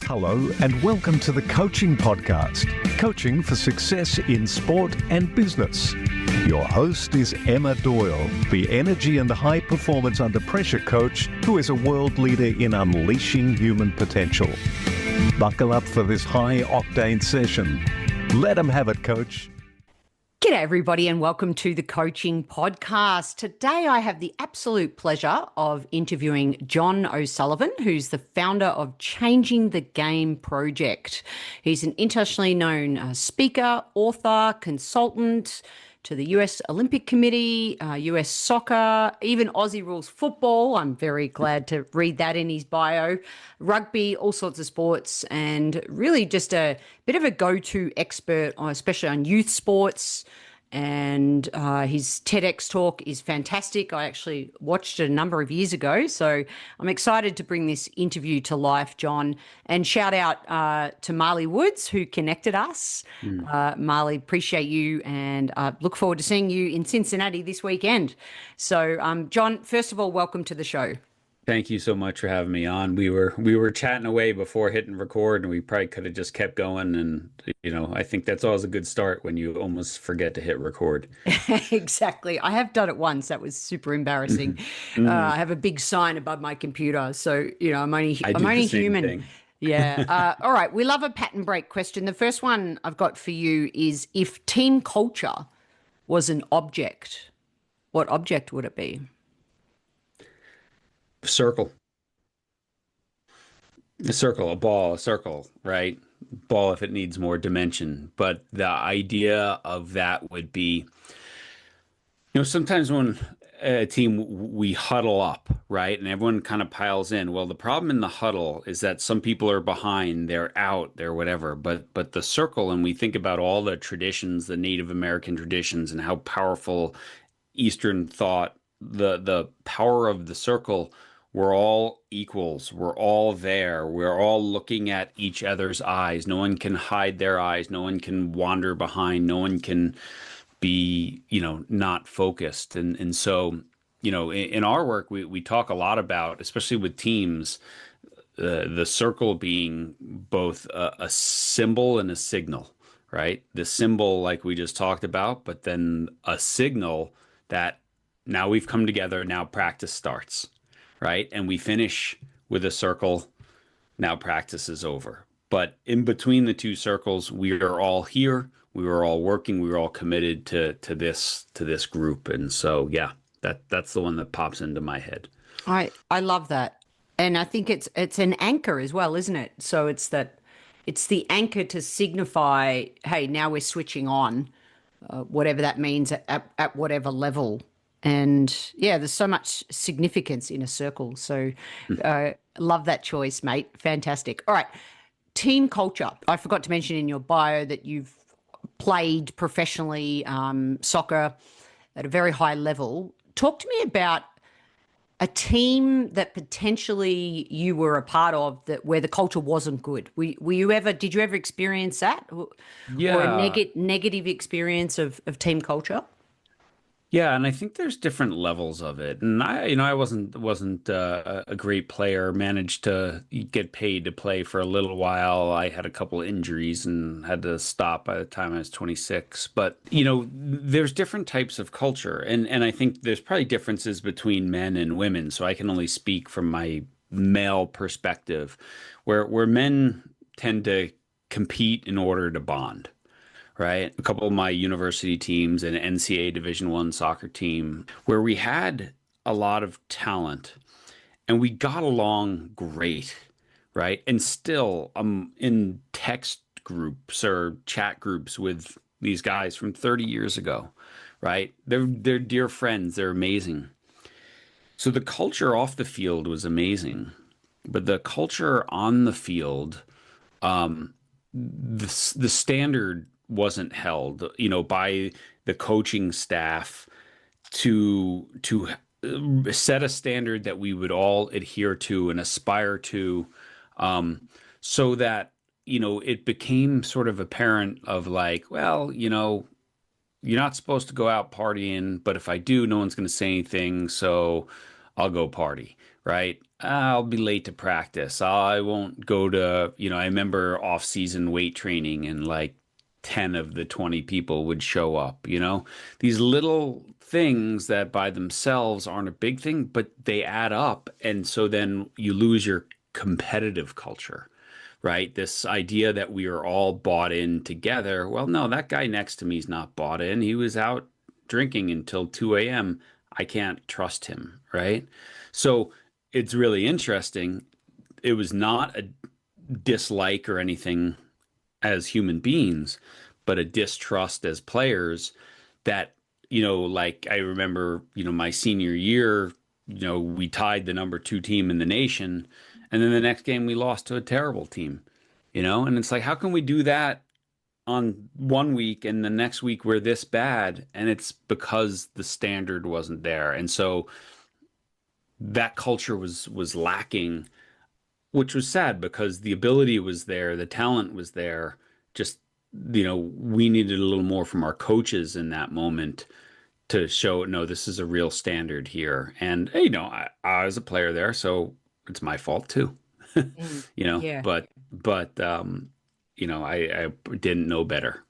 Hello and welcome to the Coaching Podcast, coaching for success in sport and business. Your host is Emma Doyle, the energy and high performance under pressure coach who is a world leader in unleashing human potential. Buckle up for this high octane session. Let them have it, coach. G'day everybody and welcome to the Coaching Podcast. Today I have the absolute pleasure of interviewing John O'Sullivan, who's the founder of Changing the Game Project. He's an internationally known speaker, author, consultant to the US Olympic Committee, US soccer, even Aussie rules football. I'm very glad to read that in his bio. Rugby, all sorts of sports, and really just a bit of a go-to expert, especially on youth sports. And his TEDx talk is fantastic. I actually watched it a number of years ago. So I'm excited to bring this interview to life, John. And shout out to Marley Woods, who connected us. Marley, appreciate you and look forward to seeing you in Cincinnati this weekend. So, John, first of all, welcome to the show. Thank you so much for having me on. We were chatting away before hitting record, and we probably could have just kept going. And I think that's always a good start when you almost forget to hit record. Exactly. I have done it once. That was super embarrassing. I have a big sign above my computer, so I'm only human. Thing. Yeah. All right. We love a pattern break question. The first one I've got for you is: if team culture was an object, what object would it be? Circle. A circle, a ball, a circle, right? Ball if it needs more dimension. But the idea of that would be, sometimes when a team, we huddle up, right? And everyone kind of piles in. Well, the problem in the huddle is that some people are behind, they're out, they're whatever. But the circle, and we think about all the traditions, the Native American traditions, and how powerful Eastern thought, the power of the circle. We're all equals. We're all there. We're all looking at each other's eyes. No one can hide their eyes. No one can wander behind. No one can be, not focused. And so, in our work, we talk a lot about, especially with teams, the circle being both a symbol and a signal, right? The symbol, like we just talked about, but then a signal that now we've come together. Now practice starts. Right? And we finish with a circle. Now practice is over. But in between the two circles, we are all here. We were all working. We were all committed to this group. And so, yeah, that's the one that pops into my head. I love that. And I think it's an anchor as well, isn't it? So it's the anchor to signify, hey, now we're switching on, whatever that means at whatever level. And yeah, there's so much significance in a circle. So love that choice, mate. Fantastic. All right. Team culture. I forgot to mention in your bio that you've played professionally soccer at a very high level. Talk to me about a team that potentially you were a part of where the culture wasn't good. Did you ever experience that? Yeah. Or a negative experience of team culture? Yeah, and I think there's different levels of it. And I wasn't a great player. Managed to get paid to play for a little while. I had a couple of injuries and had to stop by the time I was 26. But there's different types of culture, and I think there's probably differences between men and women. So I can only speak from my male perspective, where men tend to compete in order to bond. Right. A couple of my university teams and NCAA Division I soccer team where we had a lot of talent and we got along great. Right. And still I'm in text groups or chat groups with these guys from 30 years ago. Right. They're dear friends. They're amazing. So the culture off the field was amazing. But the culture on the field, the standard wasn't held, by the coaching staff to set a standard that we would all adhere to and aspire to, so that, it became sort of apparent of like, well, you're not supposed to go out partying, but if I do, no one's going to say anything, so I'll go party, right? I'll be late to practice. I won't go to, I remember off-season weight training and like 10 of the 20 people would show up, These little things that by themselves aren't a big thing, but they add up. And so then you lose your competitive culture, right? This idea that we are all bought in together. Well, no, that guy next to me is not bought in. He was out drinking until 2 a.m. I can't trust him, right? So it's really interesting. It was not a dislike or anything as human beings, but a distrust as players that, like I remember, my senior year, we tied the number 2 team in the nation. And then the next game we lost to a terrible team, and it's like, how can we do that on one week and the next week we're this bad? And it's because the standard wasn't there. And so that culture was lacking, which was sad because the ability was there, the talent was there. Just, we needed a little more from our coaches in that moment to show, no, this is a real standard here. And, I was a player there, so it's my fault too, Yeah. but, I didn't know better.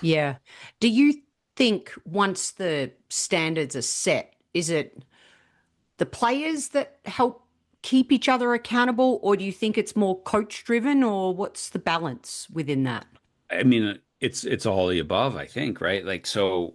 Yeah. Do you think once the standards are set, is it the players that help keep each other accountable, or do you think it's more coach driven, or what's the balance within that? I mean, it's all the above, I think, right? Like, so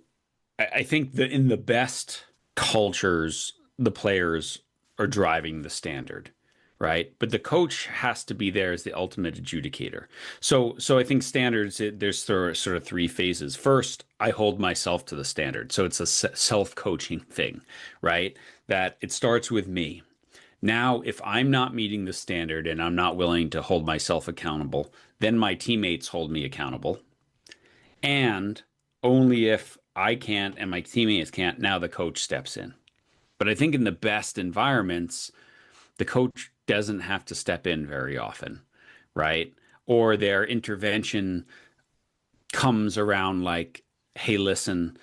I think that in the best cultures, the players are driving the standard, right? But the coach has to be there as the ultimate adjudicator. So I think standards, there's sort of 3 phases. First, I hold myself to the standard. So it's a self-coaching thing, right? That it starts with me. Now, if I'm not meeting the standard and I'm not willing to hold myself accountable, then my teammates hold me accountable. And only if I can't and my teammates can't, now the coach steps in. But I think in the best environments, the coach doesn't have to step in very often, right? Or their intervention comes around like, hey, listen,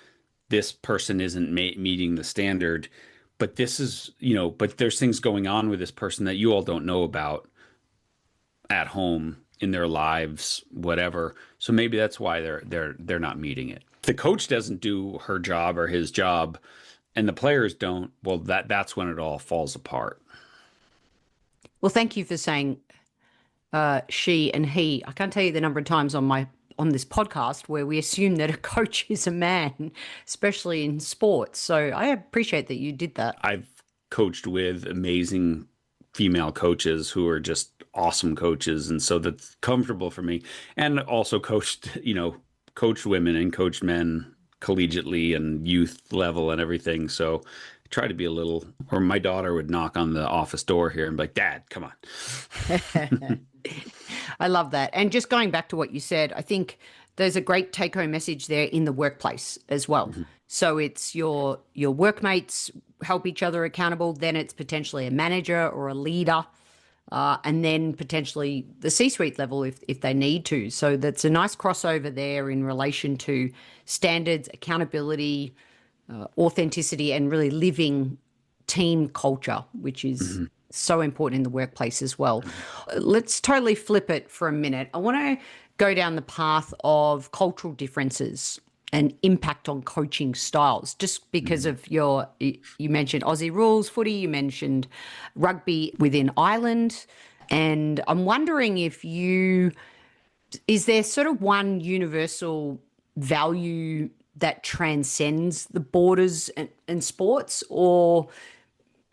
this person isn't meeting the standard, but this is, but there's things going on with this person that you all don't know about at home, in their lives, whatever. So maybe that's why they're not meeting it. If the coach doesn't do her job or his job and the players don't, well, that's when it all falls apart. Well, thank you for saying she and he. I can't tell you the number of times on this podcast where we assume that a coach is a man, especially in sports. So I appreciate that you did that. I've coached with amazing female coaches who are just awesome coaches, and so that's comfortable for me. And also coached women and coached men collegiately and youth level and everything. So I try to be a little, or my daughter would knock on the office door here and be like, Dad, come on. I love that. And just going back to what you said, I think there's a great take-home message there in the workplace as well. Mm-hmm. So it's your workmates help each other accountable, then it's potentially a manager or a leader, and then potentially the C-suite level if they need to. So that's a nice crossover there in relation to standards, accountability, authenticity, and really living team culture, which is so important in the workplace as well. Let's totally flip it for a minute. I want to go down the path of cultural differences and impact on coaching styles, just because of you mentioned Aussie rules footy, you mentioned rugby within Ireland. And I'm wondering is there sort of one universal value that transcends the borders and sports, or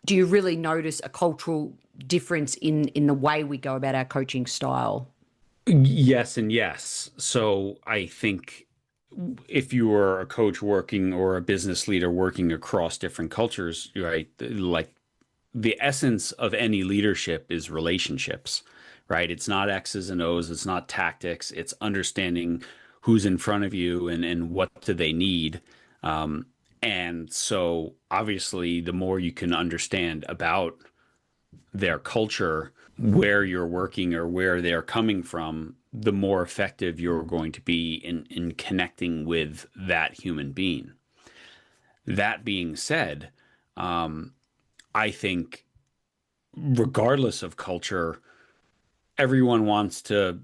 do you really notice a cultural difference in the way we go about our coaching style? Yes and yes. So I think if you are a coach working or a business leader working across different cultures, right, like the essence of any leadership is relationships, right? It's not X's and O's. It's not tactics. It's understanding who's in front of you and what do they need. And so obviously the more you can understand about their culture, where you're working or where they're coming from, the more effective you're going to be in connecting with that human being. That being said, I think regardless of culture, everyone wants to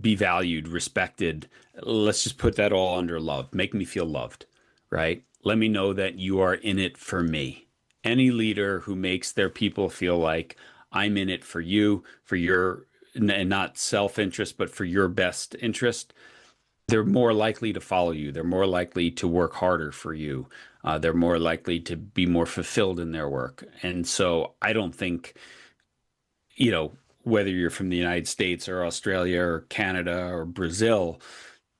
be valued, respected. Let's just put that all under love. Make me feel loved, right? Let me know that you are in it for me. Any leader who makes their people feel like I'm in it for you, for your, and not self-interest, but for your best interest, they're more likely to follow you. They're more likely to work harder for you. They're more likely to be more fulfilled in their work. And so I don't think, whether you're from the United States or Australia or Canada or Brazil,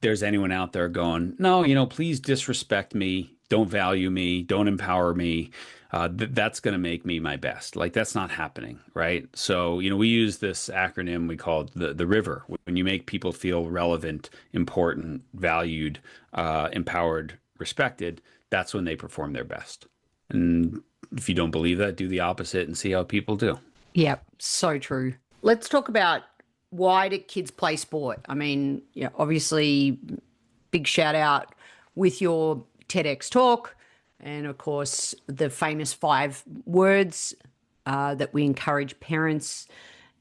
there's anyone out there going, no, please disrespect me, don't value me, don't empower me. That's going to make me my best. Like that's not happening, right? So, we use this acronym we call it the river. When you make people feel relevant, important, valued, empowered, respected, that's when they perform their best. And if you don't believe that, do the opposite and see how people do. Yeah, so true. Let's talk about why do kids play sport? I mean, obviously, big shout out with your TEDx talk, and of course, the famous 5 words that we encourage parents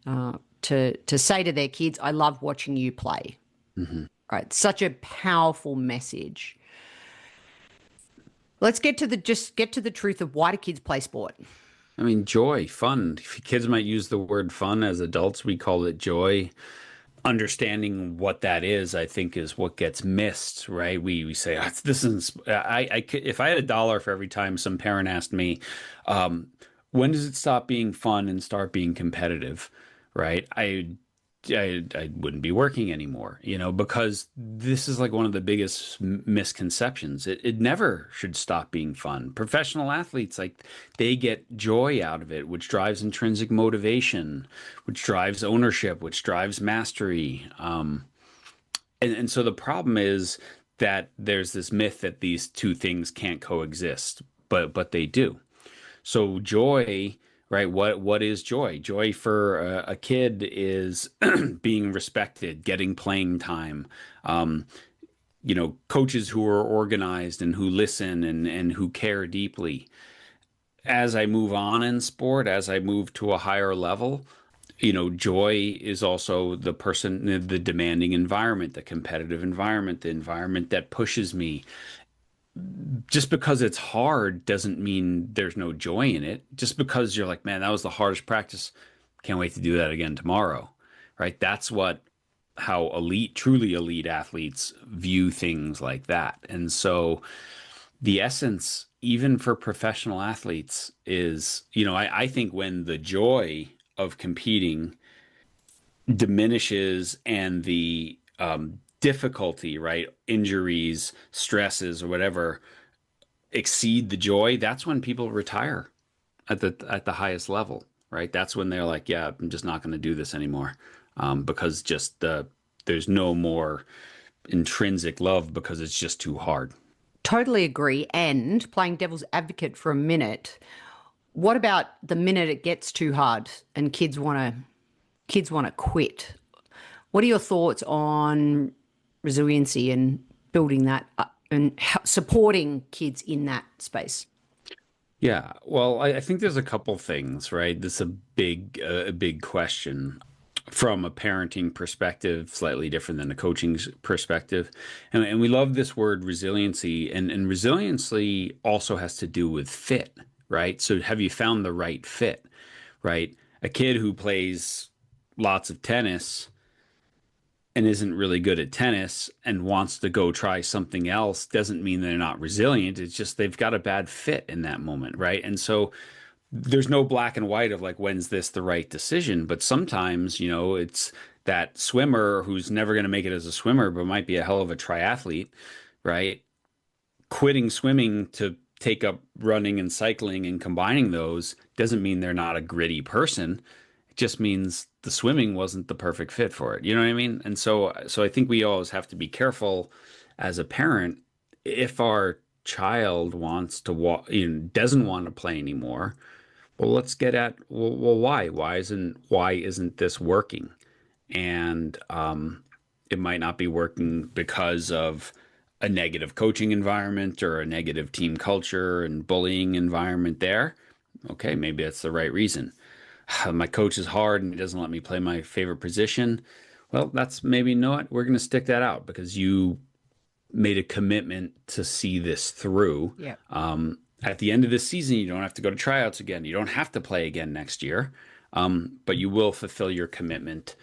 to say to their kids. I love watching you play. Mm-hmm. Right, such a powerful message. Let's get to the truth of why do kids play sport? I mean, joy, fun. Kids might use the word fun. As adults, we call it joy. Understanding what that is, I think, is what gets missed, right? We say, this is, if I had $1 for every time some parent asked me, when does it stop being fun and start being competitive, right? I wouldn't be working anymore, because this is like one of the biggest misconceptions. It never should stop being fun. Professional athletes, like they get joy out of it, which drives intrinsic motivation, which drives ownership, which drives mastery. And so the problem is that there's this myth that these two things can't coexist, but they do. So joy, right? What is joy? Joy for a kid is being respected, getting playing time. Coaches who are organized and who listen and who care deeply. As I move on in sport, as I move to a higher level, joy is also the demanding environment, the competitive environment, the environment that pushes me. Just because it's hard doesn't mean there's no joy in it. Just because you're like, man, that was the hardest practice. Can't wait to do that again tomorrow. Right? That's how truly elite athletes view things like that. And so the essence, even for professional athletes, is, I think when the joy of competing diminishes and the difficulty, right, injuries, stresses, or whatever, exceed the joy, that's when people retire at the highest level, right? That's when they're like, yeah, I'm just not going to do this anymore, because there's no more intrinsic love because it's just too hard. Totally agree. And playing devil's advocate for a minute, what about the minute it gets too hard and kids want to quit? What are your thoughts on resiliency and building that up and supporting kids in that space? Yeah, well, I think there's a couple things, right? This is a big question from a parenting perspective, slightly different than a coaching perspective. And we love this word resiliency, and resiliency also has to do with fit, right? So have you found the right fit, right? A kid who plays lots of tennis and isn't really good at tennis and wants to go try something else doesn't mean they're not resilient. It's just they've got a bad fit in that moment, right? And so there's no black and white of like, when's this the right decision? But sometimes, it's that swimmer who's never going to make it as a swimmer, but might be a hell of a triathlete, right? Quitting swimming to take up running and cycling and combining those doesn't mean they're not a gritty person. It just means the swimming wasn't the perfect fit for it. You know what I mean? And so I think we always have to be careful as a parent. If our child wants to doesn't want to play anymore, well, let's get at, well, why? Why isn't this working? And it might not be working because of a negative coaching environment or a negative team culture and bullying environment there. Okay, maybe that's the right reason. my coach is hard and he doesn't let me play my favorite position. Well, that's maybe not, we're going to stick that out because you made a commitment to see this through. Yeah. At the end of this season, you don't have to go to tryouts again. You don't have to play again next year, but you will fulfill your commitment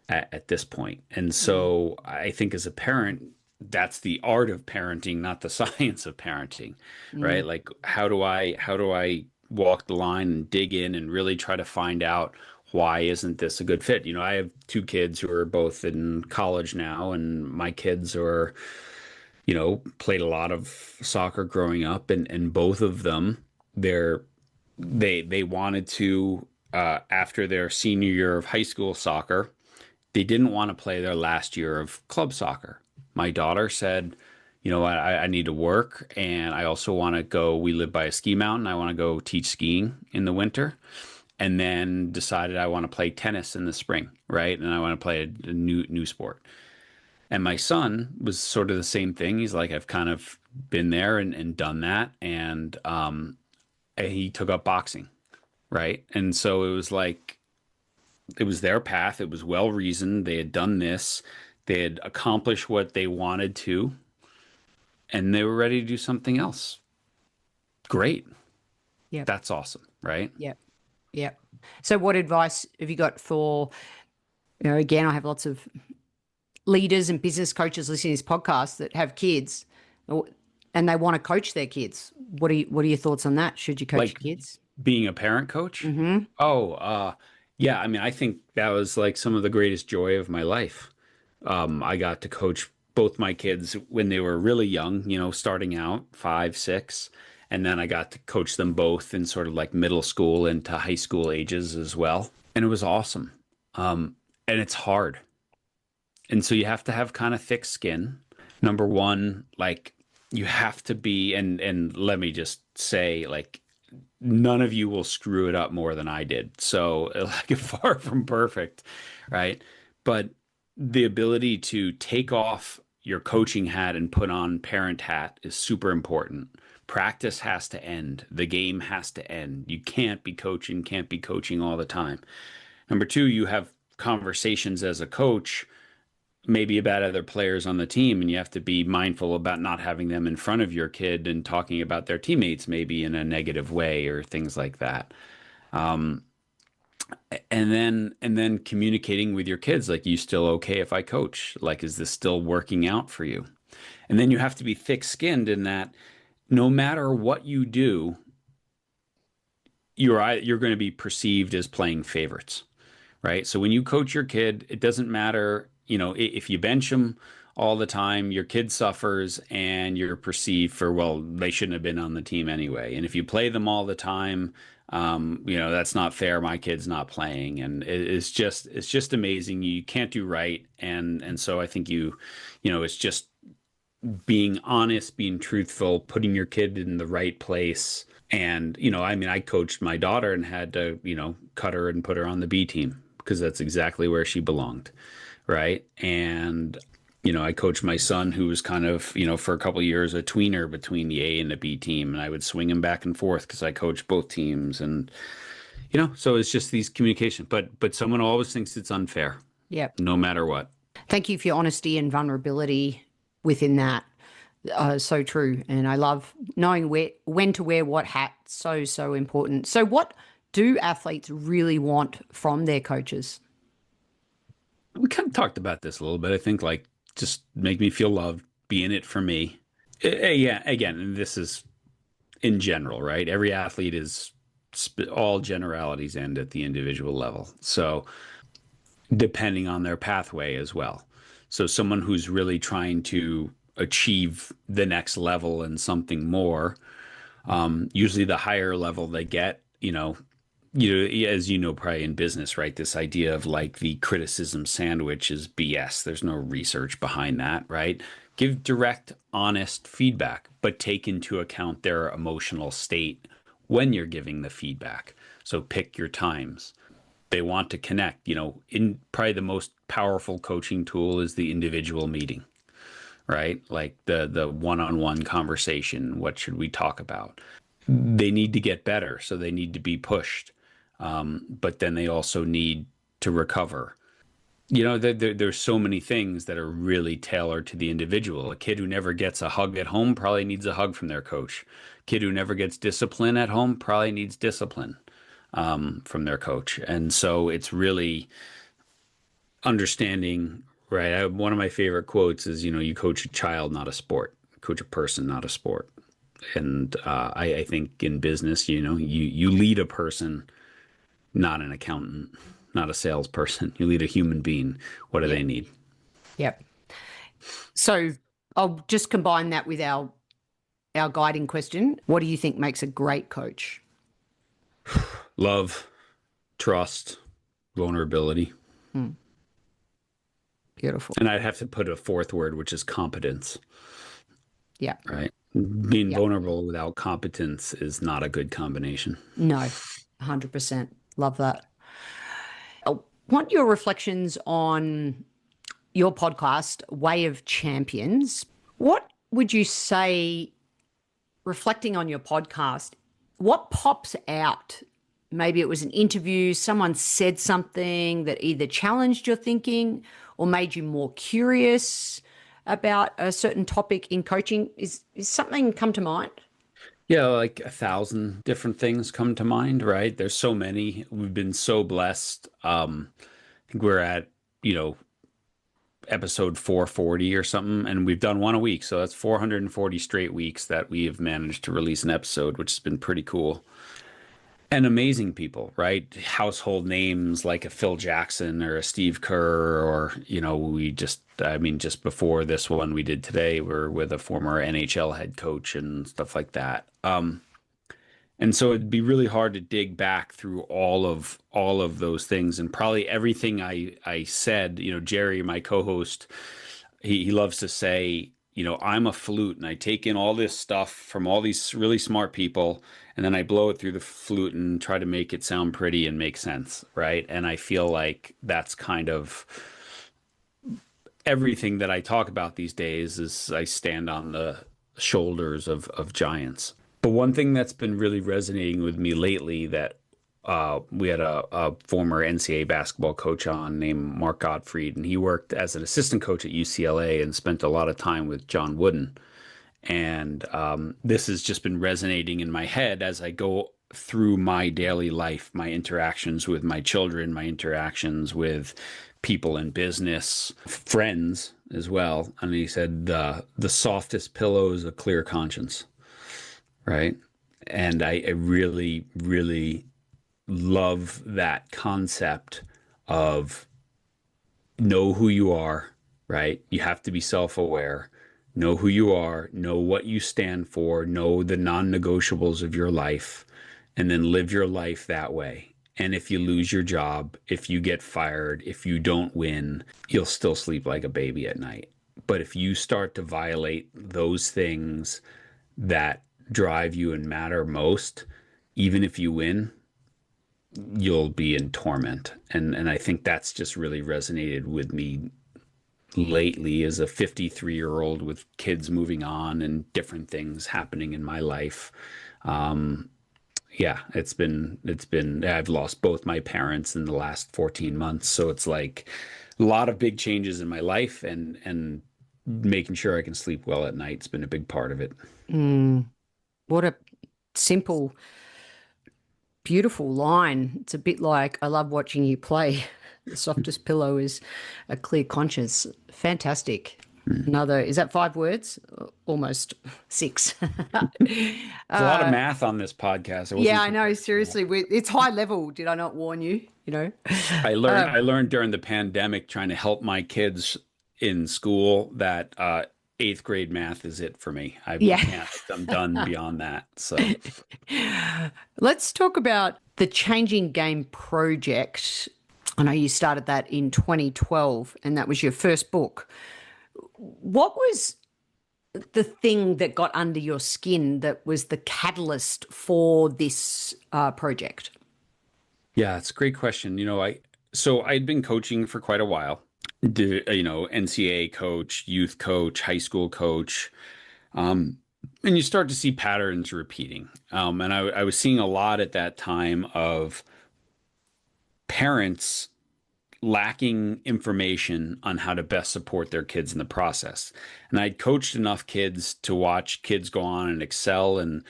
at this point. And so I think as a parent, that's the art of parenting, not the science of parenting, right? Mm. Like how do I walk the line and dig in and really try to find out why isn't this a good fit? I have two kids who are both in college now, and my kids are, played a lot of soccer growing up, and both of them, they wanted to after their senior year of high school soccer, they didn't want to play their last year of club soccer. My daughter said, I need to work, and I also want to go. We live by a ski mountain. I want to go teach skiing in the winter, and then decided I want to play tennis in the spring, right? And I want to play a new sport. And my son was sort of the same thing. He's like, I've kind of been there and done that. And he took up boxing, right? And so it was like, it was their path. It was well reasoned. They had done this, they had accomplished what they wanted to, and they were ready to do something else. Great. Yeah. That's awesome, right? Yeah. Yeah. So what advice have you got for, again, I have lots of leaders and business coaches listening to this podcast that have kids and they want to coach their kids. What are your thoughts on that? Should you coach Like your kids? being a parent coach. Mm-hmm. Yeah. I mean, I think that was like some of the greatest joy of my life. I got to coach both my kids when they were really young, starting out 5, 6. And then I got to coach them both in sort of like middle school into high school ages as well. And it was awesome. And it's hard. And so you have to have kind of thick skin. Number one, like you have to be, and let me just say, like, none of you will screw it up more than I did. So like far from perfect, right? But the ability to take off your coaching hat and put on parent hat is super important. Practice has to end. The game has to end. You can't be coaching all the time. Number two, you have conversations as a coach, maybe about other players on the team, and you have to be mindful about not having them in front of your kid and talking about their teammates maybe in a negative way or things like that. And then communicating with your kids, like, you still okay if I coach? Like, is this still working out for you? And then you have to be thick-skinned in that no matter what you do, you're going to be perceived as playing favorites, right? So when you coach your kid, it doesn't matter, if you bench them all the time, your kid suffers and you're perceived for, well, they shouldn't have been on the team anyway. And if you play them all the time, that's not fair. My kid's not playing. And it's just amazing. You can't do right. And so I think it's just being honest, being truthful, putting your kid in the right place. And, I coached my daughter and had to, cut her and put her on the B team because that's exactly where she belonged. Right. And, I coached my son, who was kind of, for a couple of years, a tweener between the A and the B team. And I would swing him back and forth because I coached both teams. And, so it's just these communication. But someone always thinks it's unfair. Yep. No matter what. Thank you for your honesty and vulnerability within that. So true. And I love knowing when to wear what hat. So important. So what do athletes really want from their coaches? We kind of talked about this a little bit. I think, like, just make me feel loved, be in it for me. Yeah, again, this is in general, right? Every athlete is, all generalities end at the individual level. So depending on their pathway as well. So someone who's really trying to achieve the next level and something more, usually the higher level they get, as probably in business, right? This idea of like the criticism sandwich is BS. There's no research behind that, right? Give direct, honest feedback, but take into account their emotional state when you're giving the feedback. So pick your times. They want to connect, in probably the most powerful coaching tool is the individual meeting, right? Like the one-on-one conversation. What should we talk about? They need to get better, so they need to be pushed. but then they also need to recover. There's so many things that are really tailored to the individual. A kid who never gets a hug at home probably needs a hug from their coach. Kid who never gets discipline at home probably needs discipline from their coach. And so it's really understanding, right? One of my favorite quotes is, you coach a child, not a sport. Coach a person, not a sport. And I think in business, you lead a person, not an accountant, not a salesperson. You lead a human being. What do they need? Yep. So I'll just combine that with our guiding question. What do you think makes a great coach? Love, trust, vulnerability. Beautiful. And I'd have to put a fourth word, which is competence. Yeah. Right. Being vulnerable without competence is not a good combination. No, 100%. Love that. I want your reflections on your podcast, Way of Champions. What would you say, reflecting on your podcast, what pops out? Maybe it was an interview, someone said something that either challenged your thinking or made you more curious about a certain topic in coaching. Is something come to mind? Yeah, like 1,000 different things come to mind, right? There's so many. We've been so blessed. I think we're at, episode 440 or something, and we've done one a week. So that's 440 straight weeks that we have managed to release an episode, which has been pretty cool. And amazing people, right? Household names like a Phil Jackson or a Steve Kerr, or, just before this one we did today, we're with a former NHL head coach and stuff like that. And so it'd be really hard to dig back through all of those things. And probably everything I said, Jerry, my co-host, he loves to say, I'm a flute and I take in all this stuff from all these really smart people, and then I blow it through the flute and try to make it sound pretty and make sense, right? And I feel like that's kind of everything that I talk about these days. Is I stand on the shoulders of giants. But one thing that's been really resonating with me lately, that we had a former NCAA basketball coach on named Mark Gottfried, and he worked as an assistant coach at UCLA and spent a lot of time with John Wooden. And this has just been resonating in my head as I go through my daily life, my interactions with my children, my interactions with people in business, friends as well. And he said, the softest pillow is a clear conscience, right? And I really, really love that concept of know who you are, right? You have to be self-aware. Know who you are, know what you stand for, know the non-negotiables of your life, and then live your life that way. And if you lose your job, if you get fired, if you don't win, you'll still sleep like a baby at night. But if you start to violate those things that drive you and matter most, even if you win, you'll be in torment. And I think that's just really resonated with me lately as a 53-year-old with kids moving on and different things happening in my life. It's been I've lost both my parents in the last 14 months. So it's like a lot of big changes in my life, and making sure I can sleep well at night has been a big part of it. What a simple, beautiful line. It's a bit like, I love watching you play. The softest pillow is a clear conscience. Fantastic. Another, is that 5 words? Almost 6. There's a lot of math on this podcast. Yeah, I know. Seriously, it's high level. Did I not warn you? I learned during the pandemic, trying to help my kids in school, that 8th grade math is it for me. I'm done beyond that. So let's talk about the Changing Game project. I know you started that in 2012, and that was your first book. What was the thing that got under your skin that was the catalyst for this project? Yeah, it's a great question. I'd been coaching for quite a while. NCAA coach, youth coach, high school coach. And you start to see patterns repeating. And I was seeing a lot at that time of parents lacking information on how to best support their kids in the process. And I'd coached enough kids to watch kids go on and excel and,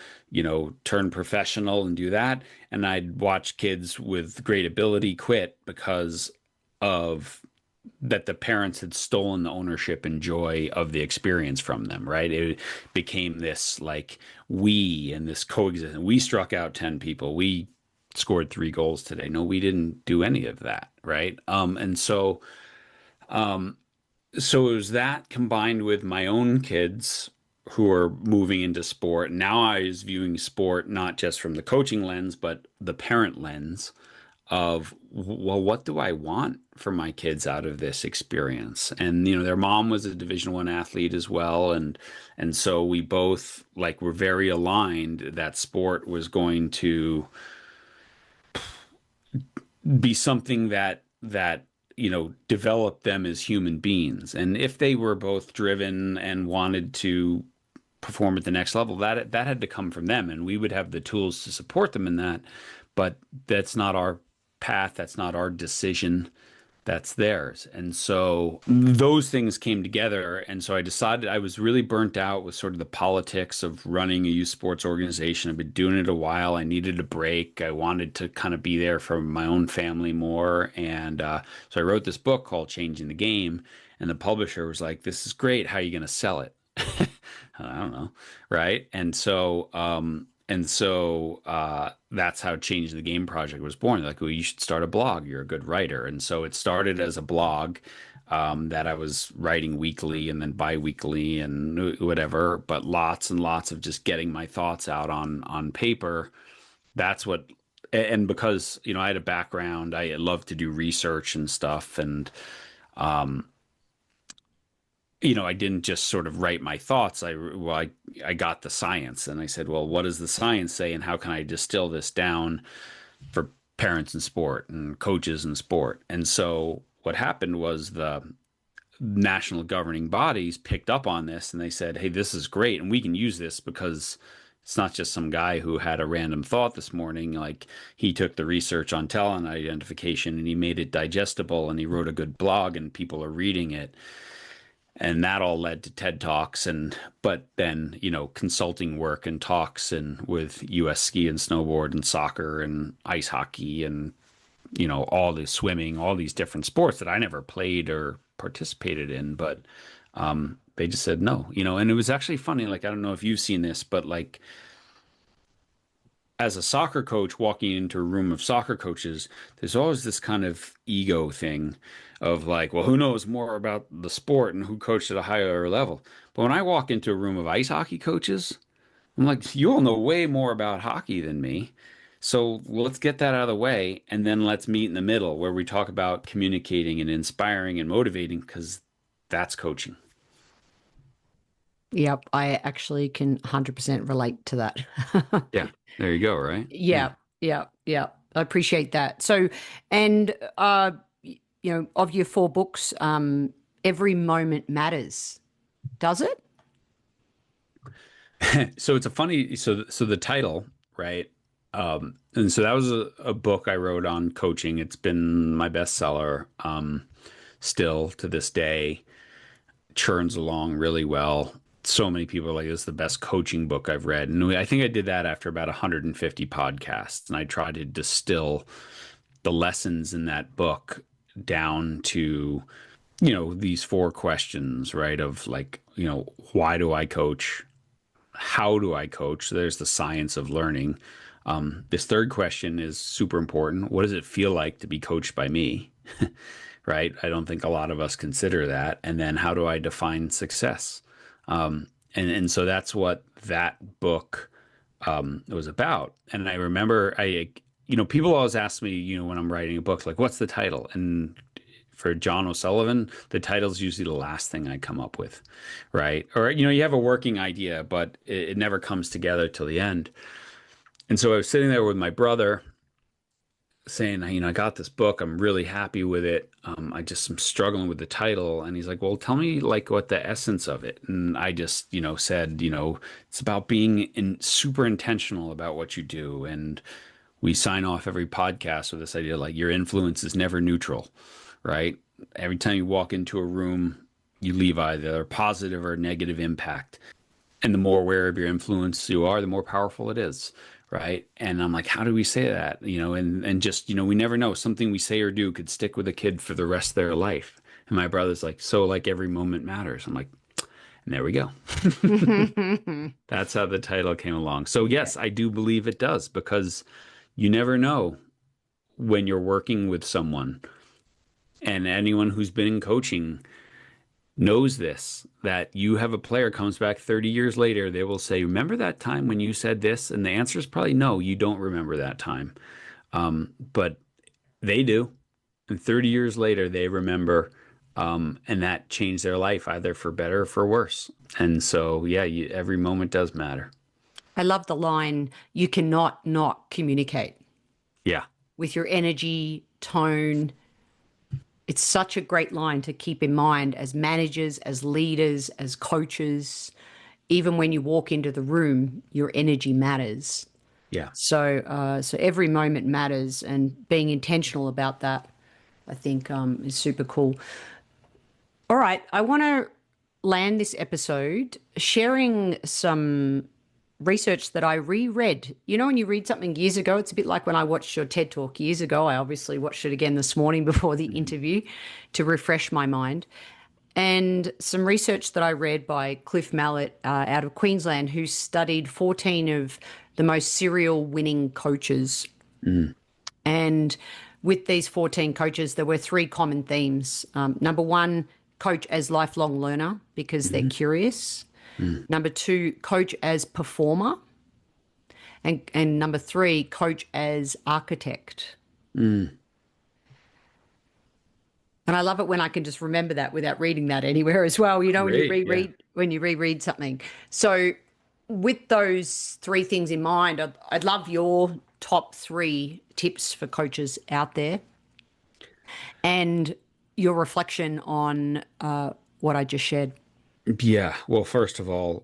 turn professional and do that. And I'd watch kids with great ability quit because of that the parents had stolen the ownership and joy of the experience from them, right? It became this like we and this coexistence. We struck out 10 people. We scored 3 goals today. No, we didn't do any of that, right? So it was that combined with my own kids who are moving into sport. Now I was viewing sport not just from the coaching lens, but the parent lens of, well, what do I want for my kids out of this experience? And their mom was a Division I athlete as well, and so we both like were very aligned that sport was going to be something that developed them as human beings. And if they were both driven and wanted to perform at the next level, that had to come from them, and we would have the tools to support them in that. But that's not our path. That's not our decision. That's theirs. And so those things came together. And so I decided I was really burnt out with sort of the politics of running a youth sports organization. I've been doing it a while. I needed a break. I wanted to kind of be there for my own family more. And so I wrote this book called Changing the Game. And the publisher was like, "This is great. How are you going to sell it?" I don't know. Right. And so that's how Changing the Game project was born. Like, well, you should start a blog. You're a good writer. And so it started as a blog that I was writing weekly and then bi-weekly and whatever, but lots and lots of just getting my thoughts out on paper. That's what, and because, I had a background, I love to do research and stuff. And, I didn't just sort of write my thoughts. I got the science, and I said, well, what does the science say, and how can I distill this down for parents in sport and coaches in sport? And so what happened was the national governing bodies picked up on this, and they said, hey, this is great, and we can use this because it's not just some guy who had a random thought this morning. Like, he took the research on talent identification and he made it digestible, and he wrote a good blog, and people are reading it. And that all led to TED Talks, but then, consulting work and talks and with US ski and snowboard and soccer and ice hockey and, all the swimming, all these different sports that I never played or participated in, but they just said no, and it was actually funny. Like, I don't know if you've seen this, but like, as a soccer coach walking into a room of soccer coaches, there's always this kind of ego thing of like, well, who knows more about the sport and who coached at a higher level? But when I walk into a room of ice hockey coaches, I'm like, you all know way more about hockey than me. So let's get that out of the way. And then let's meet in the middle where we talk about communicating and inspiring and motivating, because that's coaching. Yep, I actually can 100% relate to that. Yeah, there you go, right? Yeah, yeah, yeah. I appreciate that. So, and of your 4 books, Every Moment Matters, does it? So it's a funny, so the title, right? And so that was a book I wrote on coaching. It's been my bestseller, still to this day, churns along really well. So many people are like, this is the best coaching book I've read. And I think I did that after about 150 podcasts. And I tried to distill the lessons in that book down to, these 4 questions, right? Of like, why do I coach? How do I coach? So there's the science of learning. This 3rd question is super important. What does it feel like to be coached by me? Right? I don't think a lot of us consider that. And then how do I define success? And so that's what that book was about. And I remember people always ask me, when I'm writing a book, like, what's the title? And for John O'Sullivan, the title is usually the last thing I come up with, right? Or, you have a working idea, but it never comes together till the end. And so I was sitting there with my brother saying, I got this book. I'm really happy with it. I just am struggling with the title. And he's like, well, tell me like what the essence of it. And I just, said, it's about being super intentional about what you do. And we sign off every podcast with this idea like your influence is never neutral, right? Every time you walk into a room, you leave either a positive or negative impact. And the more aware of your influence you are, the more powerful it is, right? And I'm like, how do we say that? And just, we never know. Something we say or do could stick with a kid for the rest of their life. And my brother's like, so like every moment matters. I'm like, and there we go. That's how the title came along. So yes, I do believe it does, because you never know when you're working with someone, and anyone who's been in coaching knows this, that you have a player comes back 30 years later, they will say, remember that time when you said this? And the answer is probably no, you don't remember that time. But they do. And 30 years later, they remember, and that changed their life either for better or for worse. And so, yeah, every moment does matter. I love the line, you cannot not communicate Yeah. with your energy, tone. It's such a great line to keep in mind as managers, as leaders, as coaches. Even when you walk into the room, your energy matters. Yeah. So every moment matters, and being intentional about that, I think, is super cool. All right, I want to land this episode sharing some research that I reread. When you read something years ago, it's a bit like when I watched your TED Talk years ago. I obviously watched it again this morning before the interview to refresh my mind. And some research that I read by Cliff Mallet out of Queensland, who studied 14 of the most serial winning coaches. And with these 14 coaches, there were three common themes. Number one, coach as lifelong learner because they're curious. Number two, coach as performer. And number three, coach as architect. And I love it when I can just remember that without reading that anywhere as well, Great, when you reread something. So with those three things in mind, I'd love your top three tips for coaches out there and your reflection on what I just shared. Yeah. Well, first of all,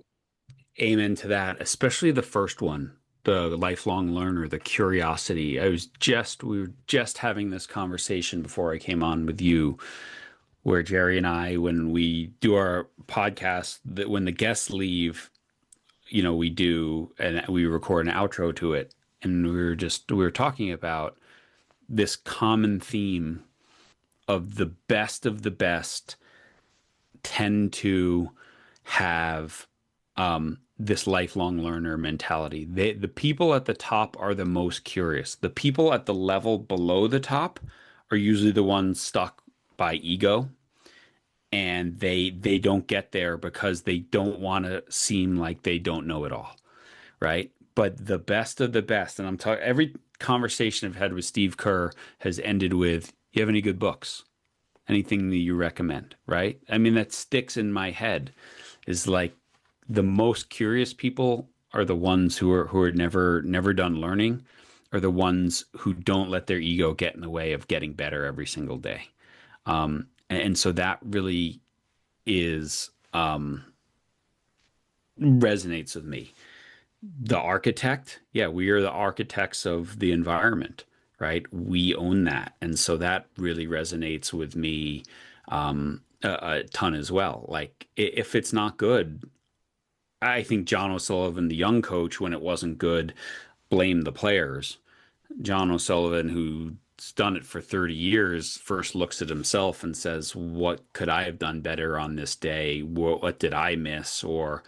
amen to that, especially the first one, the lifelong learner, the curiosity. We were just having this conversation before I came on with you, where Jerry and I, when we do our podcast, that when the guests leave, we do, and we record an outro to it. And we were talking about this common theme of the best tend to have this lifelong learner mentality. The people at the top are the most curious. The people at the level below the top are usually the ones stuck by ego, and they don't get there because they don't want to seem like they don't know it all, right? But the best of the best, and I'm talking, every conversation I've had with Steve Kerr has ended with, you have any good books? Anything that you recommend, right? I mean, that sticks in my head, is like the most curious people are the ones who are never done learning, are the ones who don't let their ego get in the way of getting better every single day. And so that really is resonates with me. The architect, yeah, we are the architects of the environment, right? We own that. And so that really resonates with me a ton as well. Like, if it's not good, I think John O'Sullivan, the young coach, when it wasn't good, blamed the players. John O'Sullivan, who's done it for 30 years, first looks at himself and says, what could I have done better on this day? What did I miss? Or,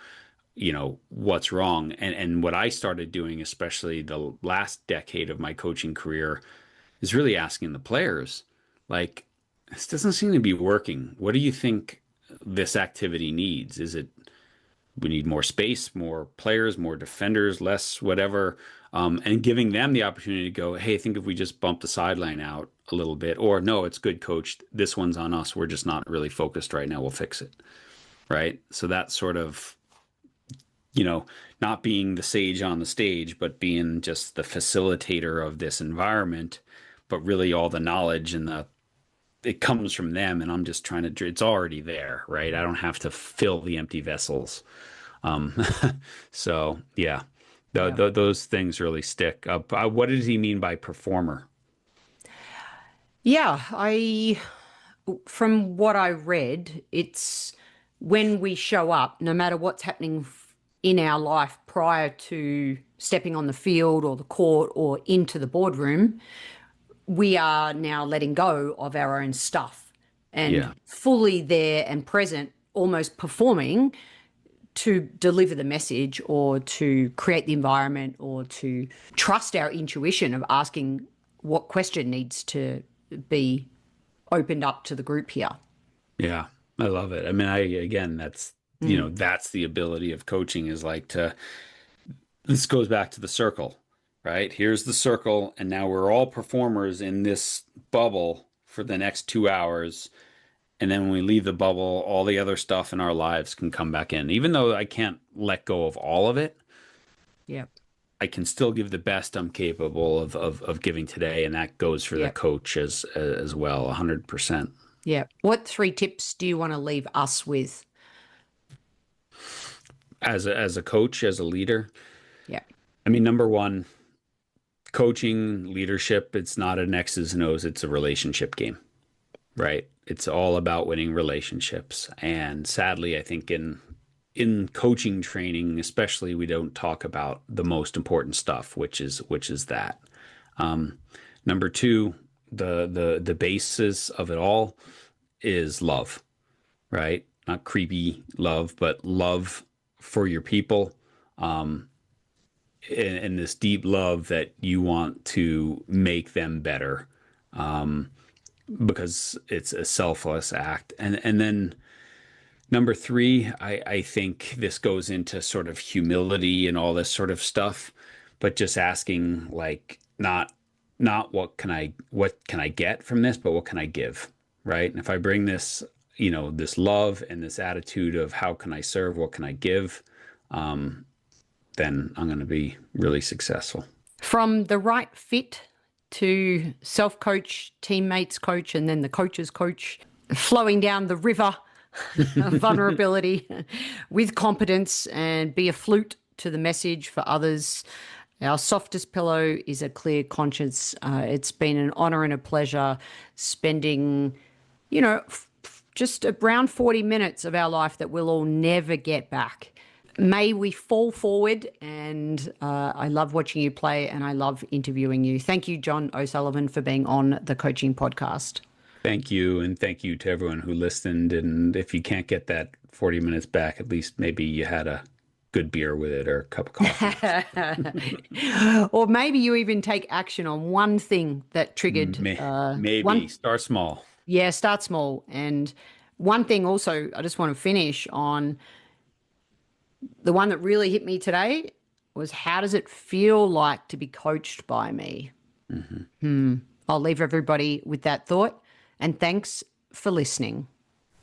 what's wrong? And what I started doing, especially the last decade of my coaching career, is really asking the players, like, this doesn't seem to be working. What do you think this activity needs? Is it we need more space, more players, more defenders, less whatever, and giving them the opportunity to go, hey, I think if we just bump the sideline out a little bit, or no, it's good, coach. This one's on us. We're just not really focused right now. We'll fix it. Right. So that sort of, not being the sage on the stage, but being just the facilitator of this environment, but really all the knowledge and it comes from them, and I'm just trying to, it's already there, right? I don't have to fill the empty vessels. So yeah, Yeah. Those things really stick. What does he mean by performer? Yeah, from what I read, it's when we show up, no matter what's happening in our life prior to stepping on the field or the court or into the boardroom, we are now letting go of our own stuff and Yeah. fully there and present, almost performing to deliver the message or to create the environment or to trust our intuition of asking what question needs to be opened up to the group here. Yeah, I love it. I mean, again, that's, that's the ability of coaching is like this goes back to the circle, right? Here's the circle, and now we're all performers in this bubble for the next 2 hours. And then when we leave the bubble, all the other stuff in our lives can come back in. Even though I can't let go of all of it, Yep. I can still give the best I'm capable of giving today. And that goes for the Yep. coach as well, 100%. Yeah. What 3 tips do you want to leave us with? As a coach, as a leader, Yeah. I mean, number one, coaching, leadership, it's not an X's and O's, it's a relationship game, right? It's all about winning relationships. And sadly, I think in coaching training, especially, we don't talk about the most important stuff, which is that. Number two, the basis of it all is love, right? Not creepy love, but love for your people. And this deep love that you want to make them better, because it's a selfless act. And then number three, I think this goes into sort of humility and all this sort of stuff, but just asking, like, not what can I get from this, but what can I give, right? And if I bring this, this love and this attitude of how can I serve, what can I give, then I'm going to be really successful. From the right fit to self-coach, teammates coach, and then the coach's coach, flowing down the river of vulnerability with competence and be a flute to the message for others. Our softest pillow is a clear conscience. It's been an honor and a pleasure spending, just around 40 minutes of our life that we'll all never get back. May we fall forward, and I love watching you play and I love interviewing you. Thank you, John O'Sullivan, for being on the Coaching Podcast. Thank you, and thank you to everyone who listened. And if you can't get that 40 minutes back, at least maybe you had a good beer with it or a cup of coffee. Or maybe you even take action on one thing that triggered. Maybe start small. Yeah, start small. And one thing also, I just want to finish on, the one that really hit me today was, how does it feel like to be coached by me? Mm-hmm. I'll leave everybody with that thought. And thanks for listening.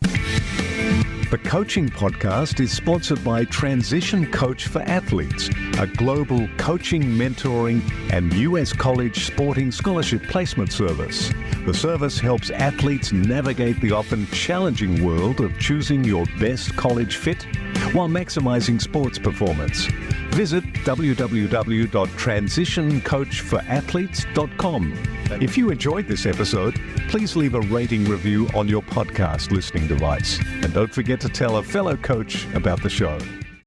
The Coaching Podcast is sponsored by Transition Coach for Athletes, a global coaching, mentoring, and US college sporting scholarship placement service. The service helps athletes navigate the often challenging world of choosing your best college fit while maximizing sports performance. Visit www.transitioncoachforathletes.com. If you enjoyed this episode, please leave a rating review on your podcast listening device. And don't forget to tell a fellow coach about the show.